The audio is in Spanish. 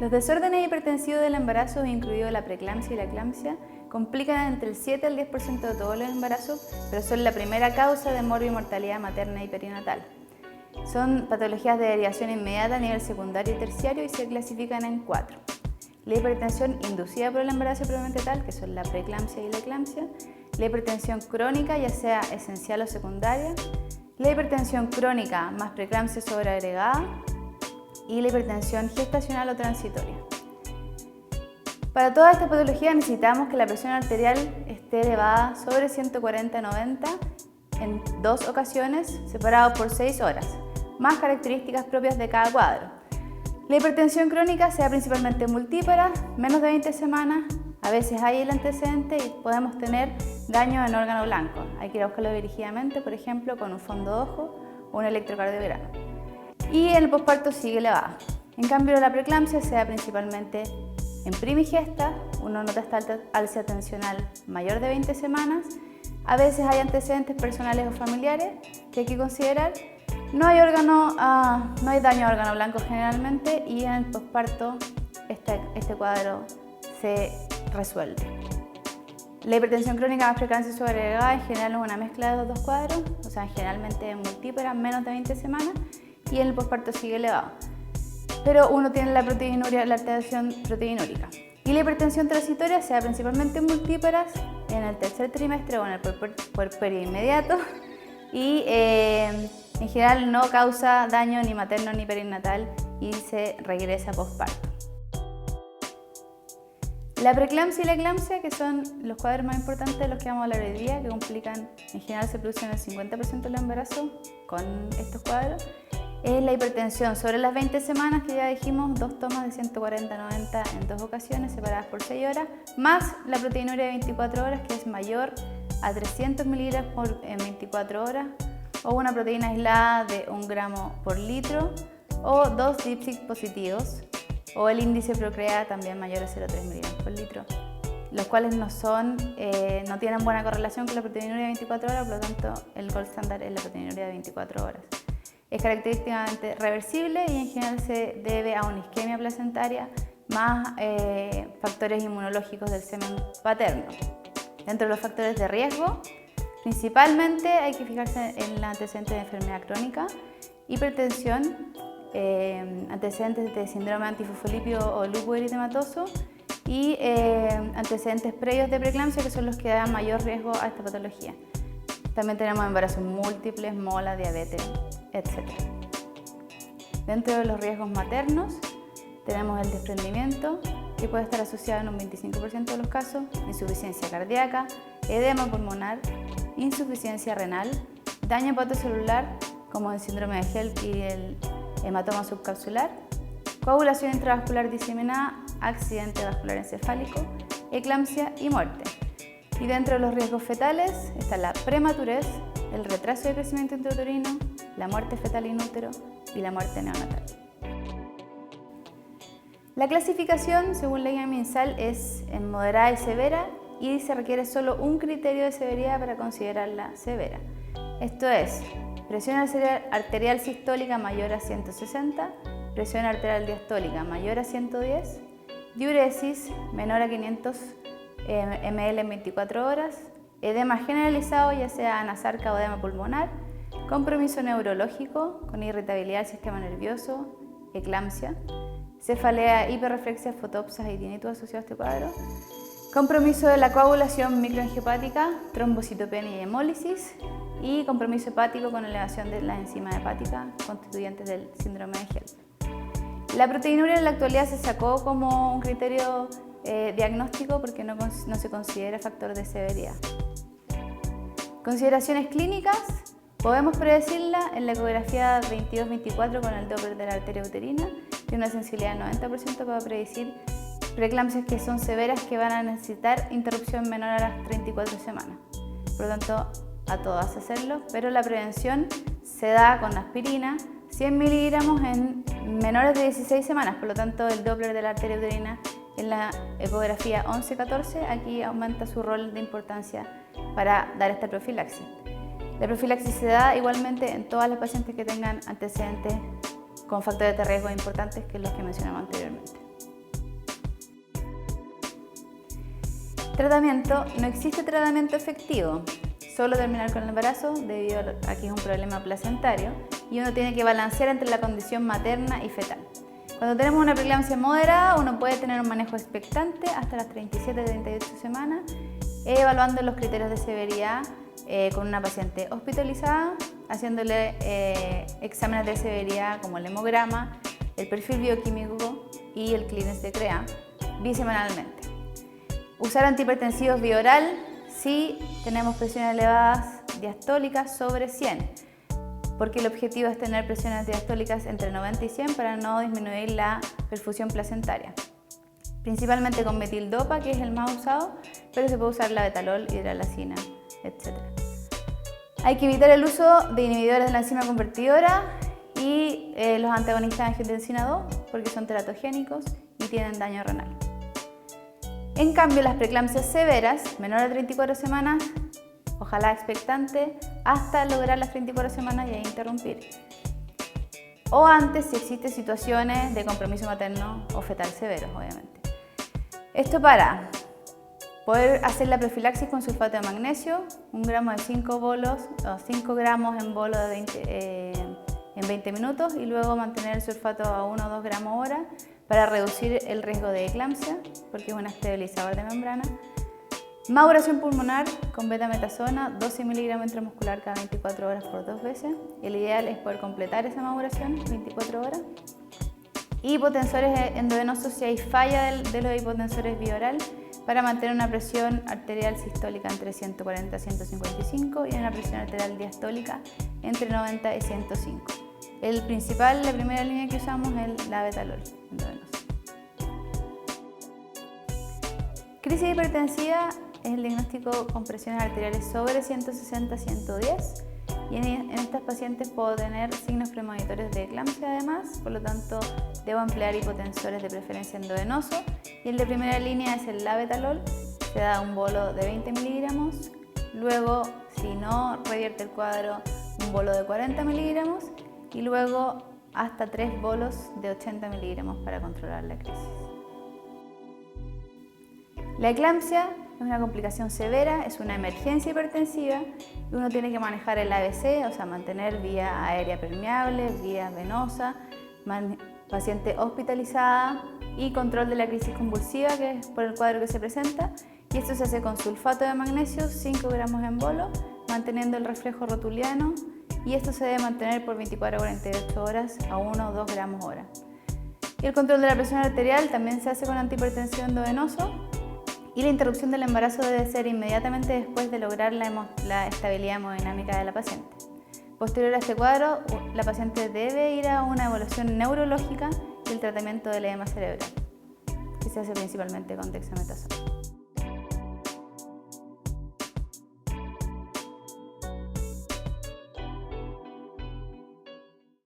Los desórdenes hipertensivos del embarazo, incluido la preeclampsia y la eclampsia, complican entre el 7 al 10% de todos los embarazos, pero son la primera causa de morbimortalidad materna y perinatal. Son patologías de derivación inmediata a nivel secundario y terciario y se clasifican en 4. La hipertensión inducida por el embarazo propiamente tal, que son la preeclampsia y la eclampsia, la hipertensión crónica, ya sea esencial o secundaria, la hipertensión crónica más preeclampsia sobreagregada y la hipertensión gestacional o transitoria. Para todas estas patologías necesitamos que la presión arterial esté elevada sobre 140/90 en 2 ocasiones, separados por 6 horas, más características propias de cada cuadro. La hipertensión crónica sea principalmente multípara, menos de 20 semanas, a veces hay el antecedente y podemos tener daño en órgano blanco. Hay que ir a buscarlo dirigidamente, por ejemplo, con un fondo de ojo o un electrocardiograma. Y el posparto sigue elevada. En cambio, la preeclampsia se da principalmente en primigesta, uno nota esta alza tensional mayor de 20 semanas, a veces hay antecedentes personales o familiares que hay que considerar. No hay daño a órgano blanco generalmente y en el posparto este cuadro se resuelve. La hipertensión crónica más preeclampsia sobreagregada en general es una mezcla de los dos cuadros, o sea, generalmente multípara, menos de 20 semanas y en el posparto sigue elevado. Pero uno tiene la proteinuria, la alteración proteinúrica. Y la hipertensión transitoria se da principalmente en multíparas en el tercer trimestre o en el puerperio inmediato y en general no causa daño ni materno ni perinatal y se regresa posparto. La preeclampsia y la eclampsia, que son los cuadros más importantes de los que vamos a hablar hoy día, que complican, en general se producen el 50% de los embarazos con estos cuadros, es la hipertensión sobre las 20 semanas, que ya dijimos, 2 tomas de 140/90 en 2 ocasiones separadas por 6 horas, más la proteinuria de 24 horas, que es mayor a 300 miligramos en 24 horas, o una proteína aislada de 1 gramo por litro, o 2 dipsic positivos, o el índice procrea también mayor a 0,3 miligramos por litro, los cuales no tienen buena correlación con la proteinuria de 24 horas, por lo tanto el gold standard es la proteinuria de 24 horas. Es característicamente reversible y en general se debe a una isquemia placentaria más factores inmunológicos del semen paterno. Dentro de los factores de riesgo, principalmente hay que fijarse en los antecedentes de enfermedad crónica, hipertensión, antecedentes de síndrome antifosfolípido o lupus eritematoso y antecedentes previos de preeclampsia, que son los que dan mayor riesgo a esta patología. También tenemos embarazos múltiples, mola, diabetes, etc. Dentro de los riesgos maternos tenemos el desprendimiento, que puede estar asociado en un 25% de los casos, insuficiencia cardíaca, edema pulmonar, insuficiencia renal, daño hepatocelular como el síndrome de HELLP y el hematoma subcapsular, coagulación intravascular diseminada, accidente vascular encefálico, eclampsia y muerte. Y dentro de los riesgos fetales está la prematurez, el retraso de crecimiento intrauterino, la muerte fetal in útero y la muerte neonatal. La clasificación, según la guía MinSal, es en moderada y severa y se requiere solo un criterio de severidad para considerarla severa. Esto es, presión arterial sistólica mayor a 160, presión arterial diastólica mayor a 110, diuresis menor a 500 ml en 24 horas, edema generalizado, ya sea anasarca o edema pulmonar, compromiso neurológico con irritabilidad del sistema nervioso, eclampsia, cefalea, hiperreflexia, fotopsias y tinnitus asociados a este cuadro, compromiso de la coagulación microangiopática, trombocitopenia y hemólisis, y compromiso hepático con elevación de las enzimas hepáticas constituyentes del síndrome de HELLP. La proteinuria en la actualidad se sacó como un criterio diagnóstico porque no se considera factor de severidad. Consideraciones clínicas, podemos predecirla en la ecografía 22-24 con el Doppler de la arteria uterina, tiene una sensibilidad del 90% para predecir preeclampsias que son severas, que van a necesitar interrupción menor a las 34 semanas. Por lo tanto, a todas hacerlo, pero la prevención se da con aspirina, 100 miligramos en menores de 16 semanas, por lo tanto el Doppler de la arteria uterina en la ecografía 11-14, aquí aumenta su rol de importancia para dar esta profilaxis. La profilaxis se da igualmente en todas las pacientes que tengan antecedentes con factores de riesgo importantes, que es los que mencionamos anteriormente. Tratamiento: no existe tratamiento efectivo, solo terminar con el embarazo debido a que es un problema placentario y uno tiene que balancear entre la condición materna y fetal. Cuando tenemos una preeclampsia moderada, uno puede tener un manejo expectante hasta las 37-38 semanas, evaluando los criterios de severidad con una paciente hospitalizada, haciéndole exámenes de severidad como el hemograma, el perfil bioquímico y el clearance de CREA bisemanalmente. Usar antihipertensivos vía oral si tenemos presiones elevadas diastólicas sobre 100, porque el objetivo es tener presiones diastólicas entre 90 y 100 para no disminuir la perfusión placentaria. Principalmente con metildopa, que es el más usado, pero se puede usar labetalol, hidralazina, etc. Hay que evitar el uso de inhibidores de la enzima convertidora y los antagonistas de angiotensina 2 porque son teratogénicos y tienen daño renal. En cambio, las preeclampsias severas, menor a 34 semanas, ojalá expectante, hasta lograr las 34 semanas y ahí interrumpir. O antes, si existen situaciones de compromiso materno o fetal severos, obviamente. Esto para poder hacer la profilaxis con sulfato de magnesio, 1 gramo de 5 bolos, o 5 gramos en bolo de en 20 minutos y luego mantener el sulfato a 1 o 2 gramos hora para reducir el riesgo de eclampsia, porque es un estabilizador de membrana. Maduración pulmonar con betametasona, 12 miligramos intramuscular cada 24 horas por 2 veces. El ideal es poder completar esa maduración 24 horas. Hipotensores endovenosos si hay falla de los hipotensores vía oral para mantener una presión arterial sistólica entre 140 y 155 y una presión arterial diastólica entre 90 y 105. La primera línea que usamos es el labetalol endovenoso. Crisis hipertensiva es el diagnóstico con presiones arteriales sobre 160-110 y en estas pacientes puedo tener signos premonitorios de eclampsia además, por lo tanto debo emplear hipotensores de preferencia endovenoso y el de primera línea es el labetalol, se da un bolo de 20 miligramos, luego si no revierte el cuadro un bolo de 40 miligramos y luego hasta 3 bolos de 80 miligramos para controlar la crisis. La eclampsia es una complicación severa, es una emergencia hipertensiva y uno tiene que manejar el ABC, o sea, mantener vía aérea permeable, vía venosa, paciente hospitalizada y control de la crisis convulsiva, que es por el cuadro que se presenta. Y esto se hace con sulfato de magnesio, 5 gramos en bolo, manteniendo el reflejo rotuliano y esto se debe mantener por 24 a 48 horas a 1 o 2 gramos hora. Y el control de la presión arterial también se hace con antihipertensivo endovenoso. Y la interrupción del embarazo debe ser inmediatamente después de lograr la estabilidad hemodinámica de la paciente. Posterior a este cuadro, la paciente debe ir a una evaluación neurológica y el tratamiento del edema cerebral, que se hace principalmente con dexametasona.